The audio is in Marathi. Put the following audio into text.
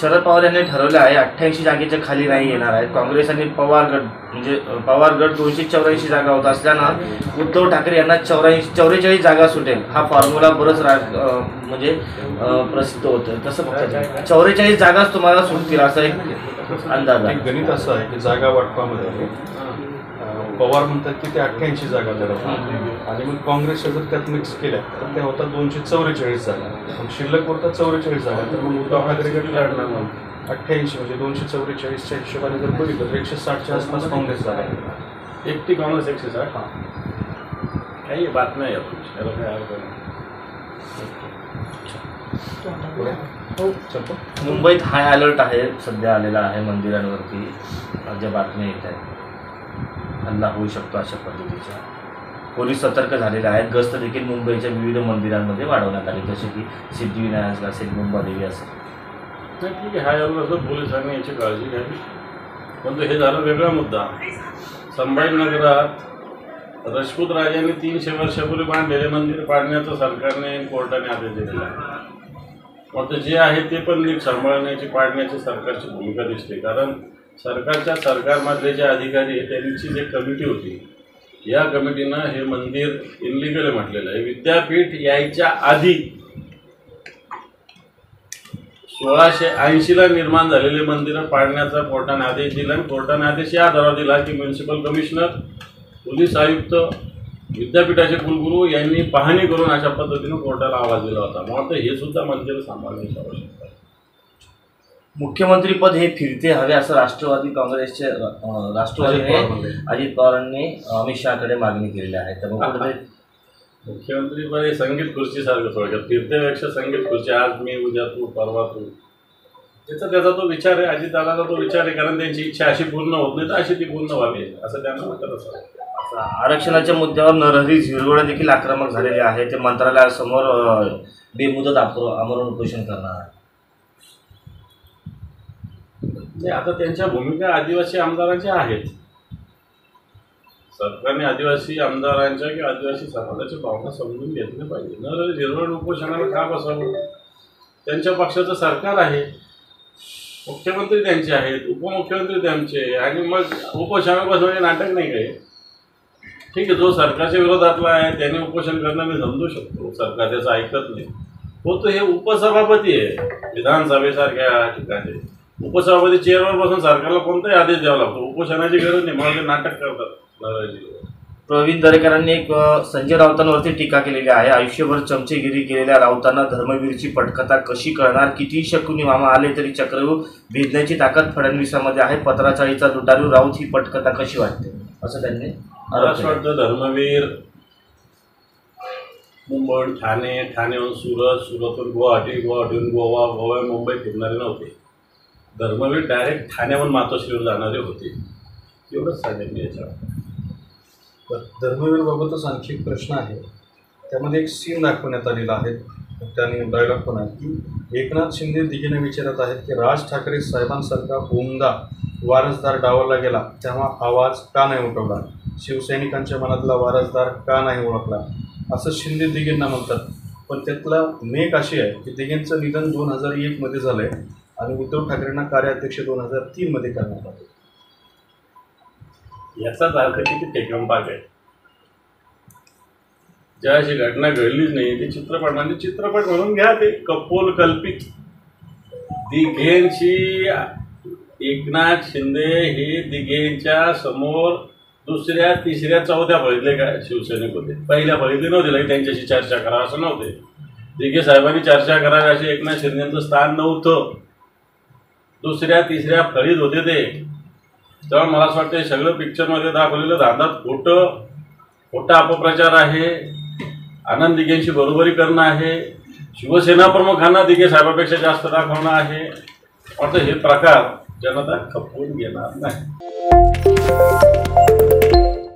शरद पवार यांनी ठरवले आहे 88 जागेच्या खाली नाही येणार आहेत. काँग्रेस आणि पवार गट 284 जागा होत असल्यानं उद्धव ठाकरे यांना 44 जागा सुटेल हा फॉर्म्युला बरंच प्रसिद्ध होतं. तसं बघता 44 जागाच तुम्हाला सुटतील असा एक अंदाज आहे. गणित असं आहे की जागा वाटपामध्ये पवार म्हणतात की ते 88 जागा लढवतात आणि मग काँग्रेसच्या जर त्यात मिक्स केल्या तर त्या होतात 244 जागा. मग शिल्लक होतात 44 जागा. तर मग उद्धव ठाकरे गट लढणार मग 88 म्हणजे 244च्या हिशोबाने जर बघितलं तर 160च्या आसपास काँग्रेस जागा आहे. एकटी काँग्रेस 160. हां, काही बातम्या आहे त्याला काय अर्थ नाही. मुंबईत हाय अलर्ट आहे सध्या आलेला आहे. मंदिरांवरती ज्या बातम्या येत आहेत हल्ला होऊ शकतो अशा पद्धतीच्या. पोलीस सतर्क झालेले आहेत. गस्त देखील मुंबईच्या विविध मंदिरांमध्ये वाढवण्यात आली, जसे की सिद्धिविनायक असेल, मुंबादेवी असेल. नाही, ठीक आहे, हाय अलर्ट असं पोलिसांनी याची काळजी घ्यावी. पण हे झाला वेगळा मुद्दा. संभाजीनगरात राजपूत राजांनी 300 वर्षापूर्वी बांधलेले मंदिर पाडण्याचं सरकारने कोर्टाने आदेश दिलेला आहे. मग जे आहे ते पण नीट सांभाळण्याची पाडण्याची सरकारची भूमिका दिसते. कारण सरकारमधले जे अधिकारी आहेत त्यांची जी कमिटी होती, या कमिटीनं हे मंदिर इनलिगल आहे म्हटलेलं आहे. विद्यापीठ यायच्या आधी 1680ला निर्माण झालेले मंदिरं पाडण्याचा कोर्टाने आदेश दिला आणि कोर्टाने आदेश या आधारावर दिला की म्युन्सिपल कमिशनर, पोलीस आयुक्त, विद्यापीठाचे कुलगुरू यांनी पाहणी करून अशा पद्धतीनं कोर्टाला आवाज दिला होता. मग हे सुद्धा मंदिर सांभाळण्याची आवश्यकता आहे. मुख्यमंत्री पद हे फिरते हवे असं राष्ट्रवादी काँग्रेसचे अजित पवारांनी अमित शहाकडे मागणी केलेली आहे. तर मग मुख्यमंत्री पद हे संगीत खुर्चीसारखं थोडक्यात. फिरतेपेक्षा संगीत खुर्ची, आज मी उद्या तू परवा तू, त्याचा तो विचार आहे. अजितदादाचा तो विचार आहे. कारण त्यांची इच्छा अशी पूर्ण होत नाही तर अशी ती पूर्ण व्हावी असं त्यांना वाटत असं. आरक्षणाच्या मुद्द्यावर नरहरी झिरवळ देखील आक्रमक झालेले आहे. ते मंत्रालयासमोर बेमुदत आमरण उपोषण करणार आहे. आता त्यांच्या भूमिका आदिवासी आमदारांच्या आहेत. सरकारने आदिवासी आमदारांच्या किंवा आदिवासी समाजाच्या भावना समजून घेतल्या पाहिजे. नरहरी झिरवळ उपोषणाला का बसावं? त्यांच्या पक्षाचं सरकार आहे, मुख्यमंत्री त्यांचे आहेत, उपमुख्यमंत्री त्यांचे, आणि मग उपोषणाला बसवणे नाटक नाही काही. ठीक आहे, जो सरकारच्या विरोधातला आहे त्याने उपोषण करणं मी समजू शकतो. सरकार त्याचं ऐकत नाही. तो हे उपसभापती आहे विधानसभेसारख्या ठिकाणी. उपसभापती चेअरवर बसून सरकारला कोणताही आदेश द्यावा लागतो. उपोषणाची गरज नाही. मला ते नाटक करतात. प्रवीण दरेकरांनी एक संजय राऊतांवरती टीका केलेली आहे. आयुष्यभर चमचेगिरी केलेल्या राऊतांना धर्मवीरची पटकथा कशी कळणार? किती शकुनी मामा आले तरी चक्रव्यूह भेदण्याची ताकद फडणवीसामध्ये आहे. पत्राचाळीचा लुटारू राऊत ही पटकथा कशी वाटते असं त्यांनी वाटतं. धर्मवीर मुंबई, ठाण्याहून सुरत, सुरतहून गुवाहाटी, गुवाहाटीहून गोवा, गोवा मुंबई फिरणारे नव्हते. धर्मवीर डायरेक्ट ठाण्याहून मातोश्रीवर जाणारे होते. एवढंच सांगेन मी याच्यावर. धर्मवीरबाबतच आणखी एक प्रश्न आहे. त्यामध्ये एक सीन दाखवण्यात आलेला आहे. त्याने डायलॉग पण आहे की एकनाथ शिंदे दिघीने विचारत आहेत की राज ठाकरे साहेबांसारखा उमदा वारसदार डावलला गेला तेव्हा आवाज का नाही उठवला? शिवसैनिकांच्या मनातला वारसदार का नाही ओळखला? असं शिंदे दिघींना म्हणतात. पण त्यातला मेक अशी आहे की दिघींचं निधन 2001 झालं आहे आणि उद्धव ठाकरेंना कार्याध्यक्ष 2003 करण्यात आले. याचाच अर्थ किती टेकंपाक आहे. ज्या अशी घटना घडलीच नाही ते चित्रपट म्हणून घ्या. ते कपोल कल्पित दिघेंची. एकनाथ शिंदे हे दिघेंच्या समोर दुसऱ्या, तिसऱ्या, चौथ्या फळीतले काय शिवसैनिक होते. पहिल्या फळीतले नव्हते. लाईक त्यांच्याशी चर्चा करा असं नव्हते. दिघे साहेबांनी चर्चा करावी असे एकनाथ शिंदेचं स्थान नव्हतं. दुसऱ्या, तिसऱ्या फळीत होते ते. तेव्हा मला असं वाटतं हे सगळं पिक्चरमध्ये दाखवलेलं धांदात खोटा अपप्रचार आहे. आनंद दिघेंशी बरोबरी करणं आहे. शिवसेना प्रमुखांना दिघे साहेबापेक्षा जास्त दाखवणं आहे. वाटतं हे प्रकार जनता खपवून घेणार नाही.